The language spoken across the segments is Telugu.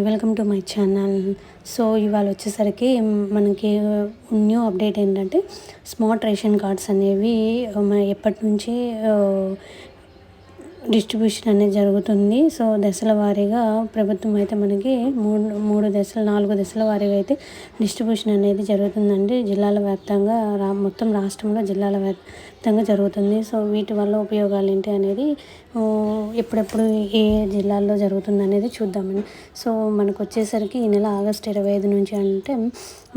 Welcome to my channel. So ఇవాళ వచ్చేసరికి మనకి న్యూ అప్డేట్ ఏంటంటే స్మార్ట్ రేషన్ కార్డ్స్ అనేవి మన ఎప్పటి నుంచి డిస్ట్రిబ్యూషన్ అనేది జరుగుతుంది. సో దశల వారీగా ప్రభుత్వం అయితే మనకి మూడు దశలు 4 దశల వారీగా అయితే డిస్ట్రిబ్యూషన్ అనేది జరుగుతుందండి. జిల్లాల వ్యాప్తంగా మొత్తం రాష్ట్రంలో జిల్లాల వ్యాప్తంగా జరుగుతుంది. సో వీటి వల్ల ఉపయోగాలు ఏంటి అనేది ఎప్పుడెప్పుడు ఏ జిల్లాల్లో జరుగుతుంది అనేది చూద్దామండి. సో మనకు వచ్చేసరికి ఈ నెల ఆగస్టు 25 నుంచి అంటే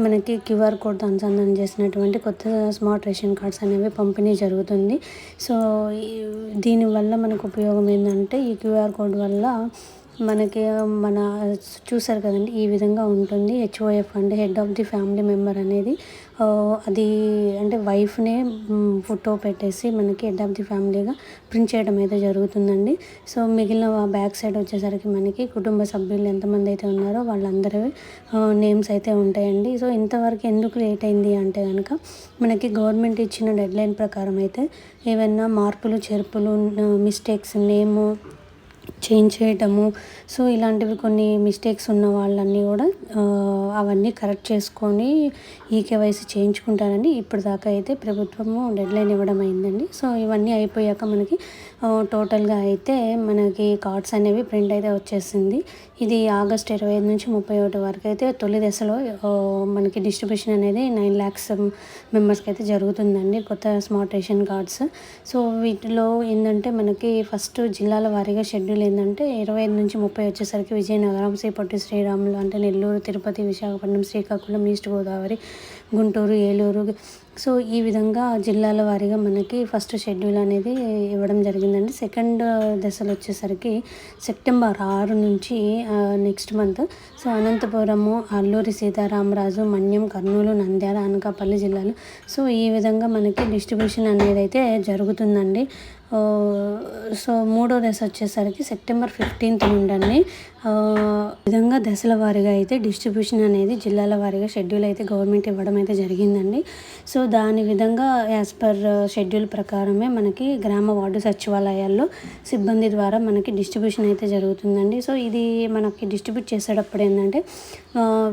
మనకి క్యూఆర్ కోడ్ అనుసంధానం చేసినటువంటి కొత్త స్మార్ట్ రేషన్ కార్డ్స్ అనేవి పంపిణీ జరుగుతుంది. సో దీనివల్ల మనకు ఉపయోగం ఏంటంటే ఈ క్యూఆర్ కోడ్ వల్ల మనకి చూసారు కదండి, ఈ విధంగా ఉంటుంది. హెచ్ఓఎఫ్ అంటే head of the family member అనేది అది అంటే వైఫ్నే ఫోటో పెట్టేసి మనకి హెడ్ ఆఫ్ ది ఫ్యామిలీగా ప్రింట్ చేయడం అయితే జరుగుతుందండి. సో మిగిలిన బ్యాక్ సైడ్ వచ్చేసరికి మనకి కుటుంబ సభ్యులు ఎంతమంది అయితే ఉన్నారో వాళ్ళందరూ నేమ్స్ అయితే ఉంటాయండి. సో ఇంతవరకు ఎందుకు లేట్ అయింది అంటే కనుక మనకి గవర్నమెంట్ ఇచ్చిన డెడ్లైన్ ప్రకారం అయితే ఏమైనా మార్పులు చేర్పులు మిస్టేక్స్ నేము చేంజ్ చేయటము, సో ఇలాంటివి కొన్ని మిస్టేక్స్ ఉన్న వాళ్ళన్నీ కూడా అవన్నీ కరెక్ట్ చేసుకొని ఈకేవైసీ చేయించుకుంటారండి. ఇప్పటిదాకా అయితే ప్రభుత్వము డెడ్లైన్ ఇవ్వడం అయిందండి. సో ఇవన్నీ అయిపోయాక మనకి టోటల్గా అయితే మనకి కార్డ్స్ అనేవి ప్రింట్ అయితే వచ్చేసింది. ఇది ఆగస్టు 25 నుంచి 31 వరకు అయితే తొలి దశలో మనకి డిస్ట్రిబ్యూషన్ అనేది 9 lakhs మెంబర్స్కి అయితే జరుగుతుందండి కొత్త స్మార్ట్ రేషన్ కార్డ్స్. సో వీటిలో ఏంటంటే మనకి ఫస్ట్ జిల్లాల వారీగా షెడ్యూల్ ఏంటంటే 25 నుంచి 30 వచ్చేసరికి విజయనగరం, శ్రీ పొట్టి శ్రీరాములు అంటే నెల్లూరు, తిరుపతి, విశాఖపట్నం, శ్రీకాకుళం, ఈస్ట్ గోదావరి, గుంటూరు, ఏలూరు. సో ఈ విధంగా జిల్లాల వారీగా మనకి ఫస్ట్ షెడ్యూల్ అనేది ఇవ్వడం జరిగిందండి. సెకండ్ దశలు వచ్చేసరికి సెప్టెంబర్ 6 నుంచి next month so Anantapuramu, Alluri Sitaramaraju, మన్యం, కర్నూలు, నంద్యాల, అనకాపల్లి జిల్లాలు. సో ఈ విధంగా మనకి డిస్ట్రిబ్యూషన్ అనేది అయితే జరుగుతుందండి. సో మూడో దశ వచ్చేసరికి సెప్టెంబర్ 15 నుండి విధంగా దశల వారీగా అయితే డిస్ట్రిబ్యూషన్ అనేది జిల్లాల వారీగా షెడ్యూల్ అయితే గవర్నమెంట్ ఇవ్వడం అయితే జరిగిందండి. సో దాని విధంగా యాజ్ పర్ షెడ్యూల్ ప్రకారమే మనకి గ్రామ వార్డు సచివాలయాల్లో సిబ్బంది ద్వారా మనకి డిస్ట్రిబ్యూషన్ అయితే జరుగుతుందండి. సో ఇది మనకి డిస్ట్రిబ్యూట్ చేసేటప్పుడు ఏంటంటే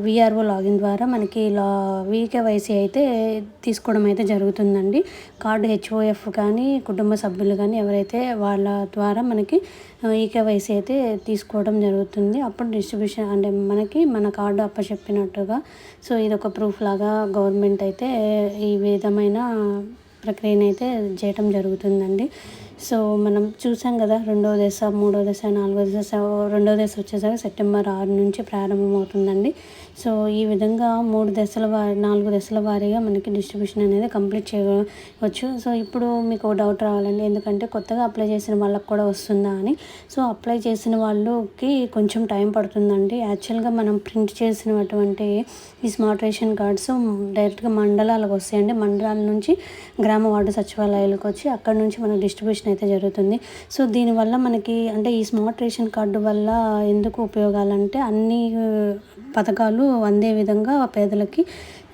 విఆర్ఓ లాగిన్ ద్వారా మనకి వీకేవైసీ అయితే తీసుకోవడం అయితే జరుగుతుందండి. కార్డు హెచ్ఓఎఫ్ కానీ కుటుంబ సభ్యులు కానీ ఎవరైతే వాళ్ళ ద్వారా మనకి ఈకేవైసీ అయితే తీసుకోవడం జరుగుతుంది. అప్పుడు డిస్ట్రిబ్యూషన్ అంటే మనకి మన కార్డు అప్పచెప్పినట్టుగా సో ఇదొక ప్రూఫ్ లాగా గవర్నమెంట్ అయితే ఈ విధమైన ప్రక్రియను అయితే చేయటం జరుగుతుందండి. సో మనం చూసాం కదా, రెండో దశ, మూడో దశ, నాలుగో దశ. రెండో దశ వచ్చేసరికి సెప్టెంబర్ 6 నుంచి ప్రారంభమవుతుందండి. సో ఈ విధంగా 4 దశల వారీగా మనకి డిస్ట్రిబ్యూషన్ అనేది కంప్లీట్ చేయవచ్చు. సో ఇప్పుడు మీకు డౌట్ రావాలండి, ఎందుకంటే కొత్తగా అప్లై చేసిన వాళ్ళకి కూడా వస్తుందా అని. సో అప్లై చేసిన వాళ్ళకి కొంచెం టైం పడుతుందండి. యాక్చువల్గా మనం ప్రింట్ చేసినటువంటి ఈ స్మార్ట్ రేషన్ కార్డ్స్ డైరెక్ట్గా మండలాలకు వస్తాయండి. మండలాల నుంచి గ్రామ వార్డు సచివాలయాలకు వచ్చి అక్కడ నుంచి మనకు డిస్ట్రిబ్యూషన్ అయితే జరుగుతుంది. సో దీనివల్ల మనకి అంటే ఈ స్మార్ట్ రేషన్ కార్డు వల్ల ఎందుకు ఉపయోగాలంటే అన్ని పథకాలు అందే విధంగా పేదలకి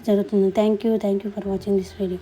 జరుగుతుంది. Thank you for watching this video.